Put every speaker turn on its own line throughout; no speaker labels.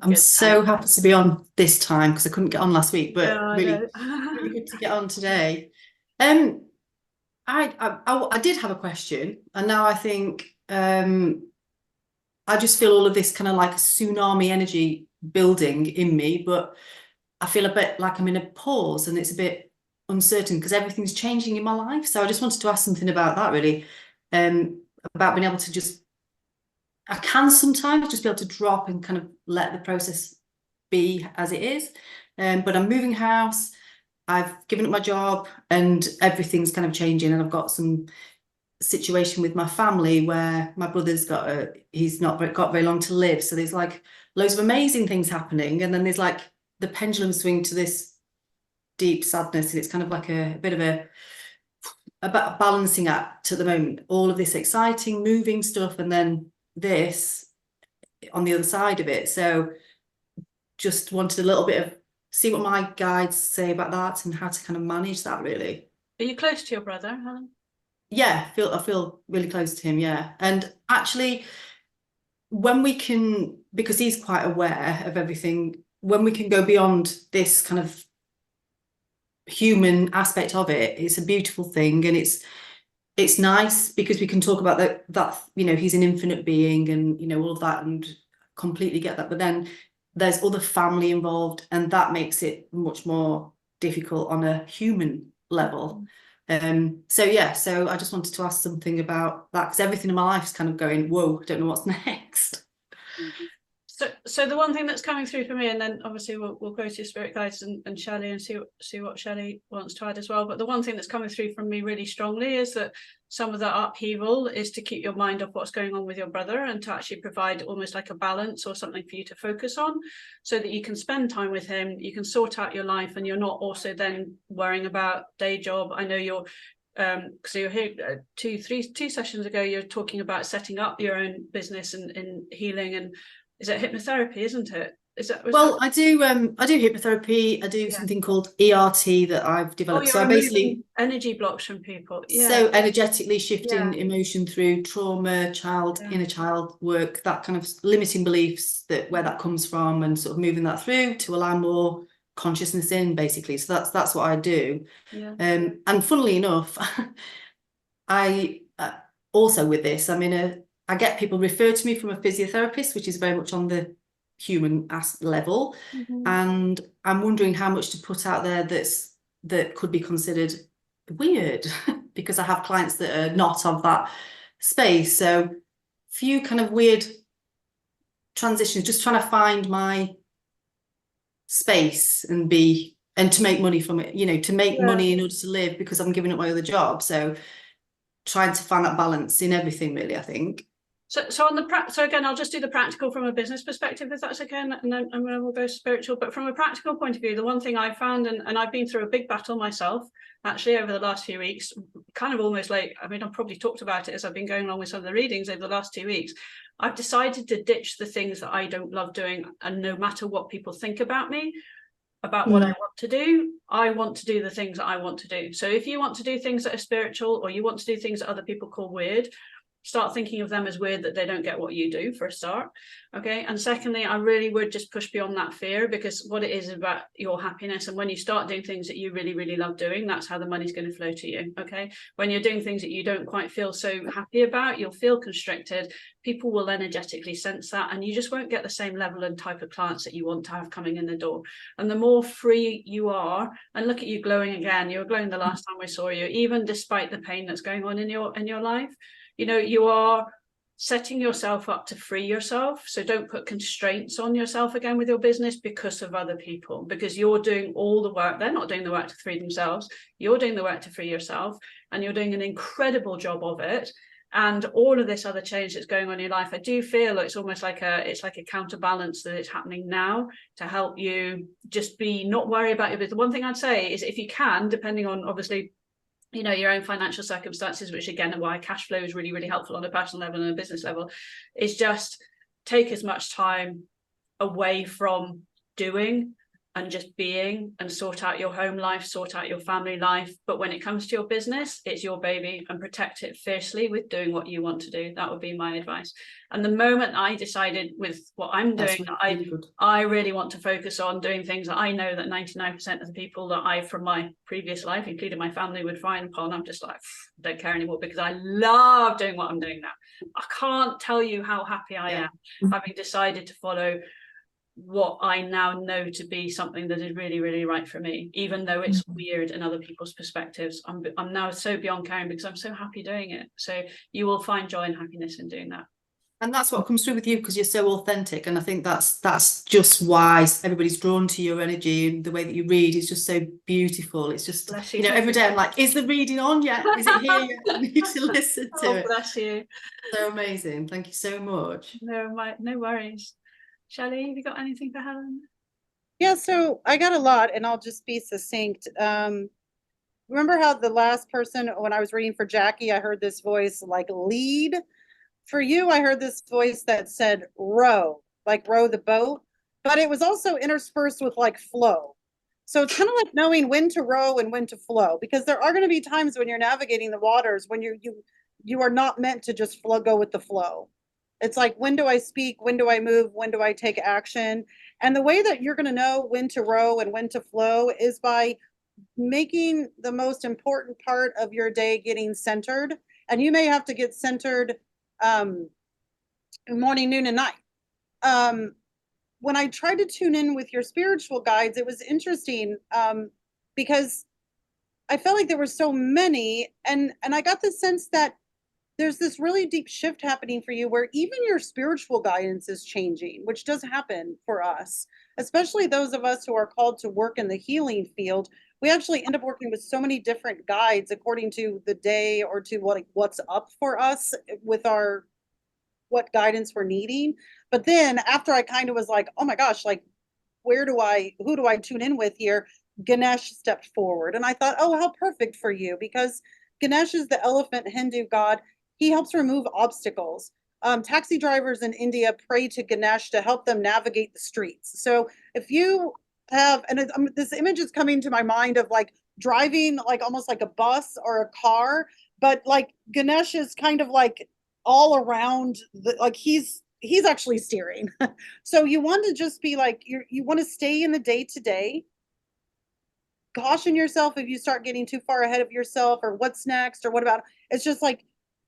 I'm
Good.
so happy to be on this time because I couldn't get on last week,
Yeah,
but
I
really,
know.
really good to get on today. Um, I did have a question, and now I think I just feel all of this kind of like tsunami energy building in me, but I feel a bit like I'm in a pause and it's a bit uncertain because everything's changing in my life. So I just wanted to ask something about that really, about being able to just I can sometimes just be able to drop and kind of let the process be as it is. But I'm moving house. I've given up my job and everything's kind of changing. And I've got some situation with my family where my brother's he's not got very long to live. So there's like loads of amazing things happening. And then there's like the pendulum swing to this deep sadness. And it's kind of like a bit of a balancing act at the moment. All of this exciting, moving stuff. And then this on the other side of it. So just wanted a little bit of see what my guides say about that and how to kind of manage that really.
Are you close to your brother, Helen?
Yeah, I feel really close to him, yeah. And actually when we can, because he's quite aware of everything, when we can go beyond this kind of human aspect of it, it's a beautiful thing and it's nice because we can talk about that he's an infinite being and all of that and completely get that, but then there's other family involved and that makes it much more difficult on a human level. So yeah, so I just wanted to ask something about that because everything in my life is kind of going whoa, I don't know what's next.
So the one thing that's coming through for me, and then obviously we'll go to your spirit guides and Shelly and see what Shelly wants to add as well. But the one thing that's coming through from me really strongly is that some of the upheaval is to keep your mind off what's going on with your brother and to actually provide almost like a balance or something for you to focus on so that you can spend time with him, you can sort out your life, and you're not also then worrying about day job. I know you're so you're here two sessions ago, you're talking about setting up your own business and healing, and is it hypnotherapy, isn't it? Was that?
Well, I do hypnotherapy. I do
Yeah.
something called ERT that I've
Oh,
developed.
you're
So I
removing
basically
energy blocks from people. Yeah.
so energetically shifting
Yeah.
emotion through trauma,
Yeah.
inner child work, that kind of limiting beliefs that where that comes from, and sort of moving that through to allow more consciousness in, basically. So that's what I do.
Yeah.
And funnily enough, I also with this, I get people referred to me from a physiotherapist, which is very much on the human level,
Mm-hmm.
and I'm wondering how much to put out there that could be considered weird because I have clients that are not of that space. So few kind of weird transitions, just trying to find my space and to make money from it, to make
Yeah.
money in order to live because I'm giving up my other job. So trying to find that balance in everything, really, I think.
So on so again, I'll just do the practical from a business perspective, if that's okay, and then we'll go spiritual. But from a practical point of view, the one thing I found, and I've been through a big battle myself, actually, over the last few weeks, kind of almost like, I've probably talked about it as I've been going along with some of the readings over the last 2 weeks. I've decided to ditch the things that I don't love doing, and no matter what people think about me, about what I want to do, I want to do the things that I want to do. So if you want to do things that are spiritual, or you want to do things that other people call weird, start thinking of them as weird that they don't get what you do, for a start. Okay. And secondly, I really would just push beyond that fear, because what it is about your happiness. And when you start doing things that you really, really love doing, that's how the money's going to flow to you. Okay. When you're doing things that you don't quite feel so happy about, you'll feel constricted. People will energetically sense that, and you just won't get the same level and type of clients that you want to have coming in the door. And the more free you are, and look at you glowing again, you were glowing the last time we saw you, even despite the pain that's going on in your life. You are setting yourself up to free yourself. So don't put constraints on yourself again with your business because of other people, because you're doing all the work. They're not doing the work to free themselves. You're doing the work to free yourself, and you're doing an incredible job of it. And all of this other change that's going on in your life, I do feel it's almost like it's like a counterbalance that is happening now to help you just not worry about your business. One thing I'd say is, if you can, depending on obviously your own financial circumstances, which again are why cash flow is really, really helpful on a personal level and a business level, is just take as much time away from doing and just being, and sort out your home life, sort out your family life. But when it comes to your business, it's your baby, and protect it fiercely with doing what you want to do. That would be my advice. And the moment I decided with what I'm doing, I really want to focus on doing things that I know that 99% of the people that I, from my previous life, including my family, would frown upon, I'm just like, don't care anymore, because I love doing what I'm doing now. I can't tell you how happy I am having decided to follow what I now know to be something that is really, really right for me, even though it's weird in other people's perspectives. I'm now so beyond caring, because I'm so happy doing it. So you will find joy and happiness in doing that.
And that's what comes through with you, because you're so authentic. And I think that's just why everybody's drawn to your energy, and the way that you read is just so beautiful. It's just, you know, every day I'm like, is the reading on yet? Is it here yet? I need to listen to it.
Bless you.
So amazing. Thank you so much.
No worries. Shelly, have you got anything for Helen?
Yeah, so I got a lot, and I'll just be succinct. Remember how the last person, when I was reading for Jackie, I heard this voice like lead? For you, I heard this voice that said row, like row the boat, but it was also interspersed with like flow. So it's kind of like knowing when to row and when to flow, because there are going to be times when you're navigating the waters when you are not meant to just go with the flow. It's like, when do I speak? When do I move? When do I take action? And the way that you're going to know when to row and when to flow is by making the most important part of your day getting centered. And you may have to get centered morning, noon, and night. When I tried to tune in with your spiritual guides, it was interesting because I felt like there were so many, and I got the sense that there's this really deep shift happening for you, where even your spiritual guidance is changing, which does happen for us, especially those of us who are called to work in the healing field. We actually end up working with so many different guides according to the day, or to what's up for us with what guidance we're needing. But then after I kind of was like, oh my gosh, like, who do I tune in with here? Ganesh stepped forward, and I thought, oh, how perfect for you, because Ganesh is the elephant Hindu god. He helps remove obstacles. Taxi drivers in India pray to Ganesh to help them navigate the streets. So if you have, and this image is coming to my mind of like driving, like almost like a bus or a car, but like Ganesh is kind of like all around, like he's actually steering. So you want to just be like, you want to stay in the day to day. Caution yourself if you start getting too far ahead of yourself, or what's next, or what about, it's just like,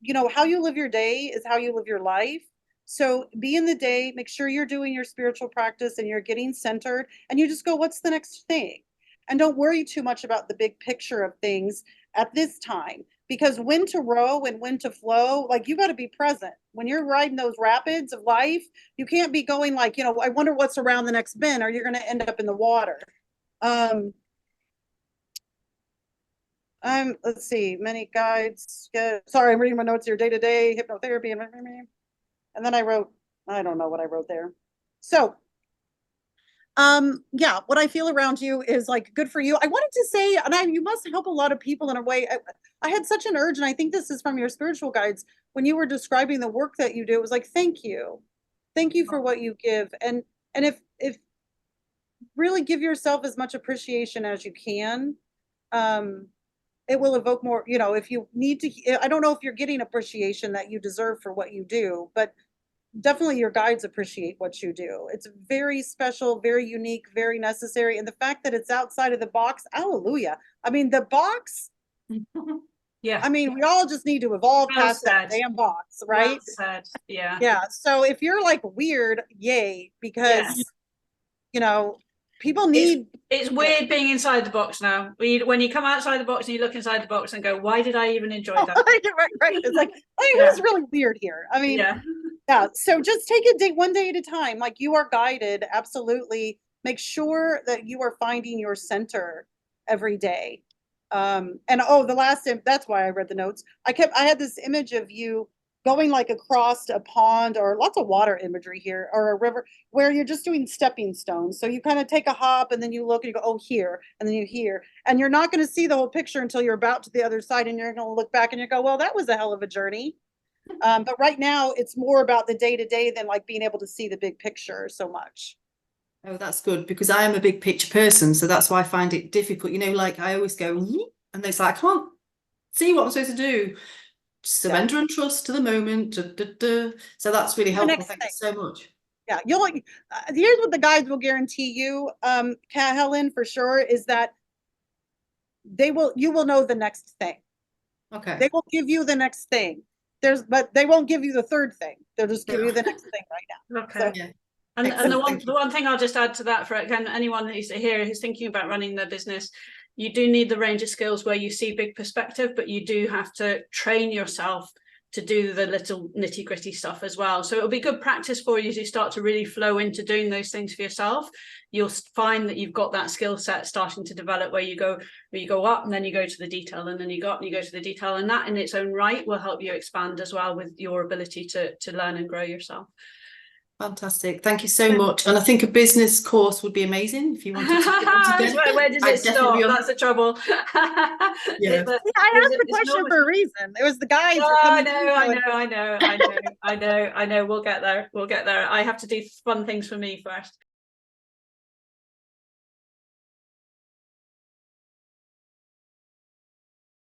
you know, how you live your day is how you live your life. So be in the day, make sure you're doing your spiritual practice and you're getting centered, and you just go, what's the next thing? And don't worry too much about the big picture of things at this time, because when to row and when to flow, like, you got to be present. When you're riding those rapids of life, you can't be going like, you know, I wonder what's around the next bend, or you're going to end up in the water. Let's see, many guides. Sorry, I'm reading my notes here. Day-to-day hypnotherapy, and then I wrote, I don't know what I wrote there. So, yeah, what I feel around you is like good for you. I wanted to say, and you must help a lot of people in a way. I had such an urge, and I think this is from your spiritual guides, when you were describing the work that you do. It was like, thank you for what you give, and if really give yourself as much appreciation as you can. It will evoke more, you know, if you need to. I don't know if you're getting appreciation that you deserve for what you do, but definitely your guides appreciate what you do. It's very special, very unique, very necessary. And the fact that it's outside of the box, hallelujah. I mean, the box,
yeah.
I mean, we all just need to evolve past that damn box, right?
Well said. Yeah.
Yeah. So if you're like weird, yay, because, you know, people need.
It's weird being inside the box now. When you come outside the box and you look inside the box and go, why did I even enjoy that?
Right. It's like, it was really weird here. I mean, yeah. So just take it one day at a time. Like, you are guided. Absolutely. Make sure that you are finding your center every day. And the last, that's why I read the notes. I had this image of you going like across a pond, or lots of water imagery here, or a river, where you're just doing stepping stones. So you kind of take a hop, and then you look and you go, oh, here, and then you here, and you're not going to see the whole picture until you're about to the other side, and you're going to look back and you go, well, that was a hell of a journey. But right now it's more about the day to day than like being able to see the big picture so much.
Oh, that's good, because I am a big picture person, so that's why I find it difficult. You know, like I always go, and it's like I can't see what I'm supposed to do. Surrender and trust to the moment. So that's really helpful. Thank you so much.
Yeah, here's what the guides will guarantee you, Helen, for sure, is that you will know the next thing.
Okay.
They will give you the next thing. But they won't give you the third thing. They'll just give you the next thing right now.
Okay.
So,
Yeah.
And the one thing I'll just add to that, for again, anyone who's here who's thinking about running their business, you do need the range of skills where you see big perspective, but you do have to train yourself to do the little nitty gritty stuff as well. So it'll be good practice for you as you start to really flow into doing those things for yourself. You'll find that you've got that skill set starting to develop where you go up and then you go to the detail, and then you go to the detail, and that in its own right will help you expand as well with your ability to learn and grow yourself.
Fantastic. Thank you so much. And I think a business course would be amazing if you wanted to.
Where does it stop? That's the trouble.
Yeah. I asked the question for a reason. It was the guys.
I know. We'll get there. I have to do fun things for me first.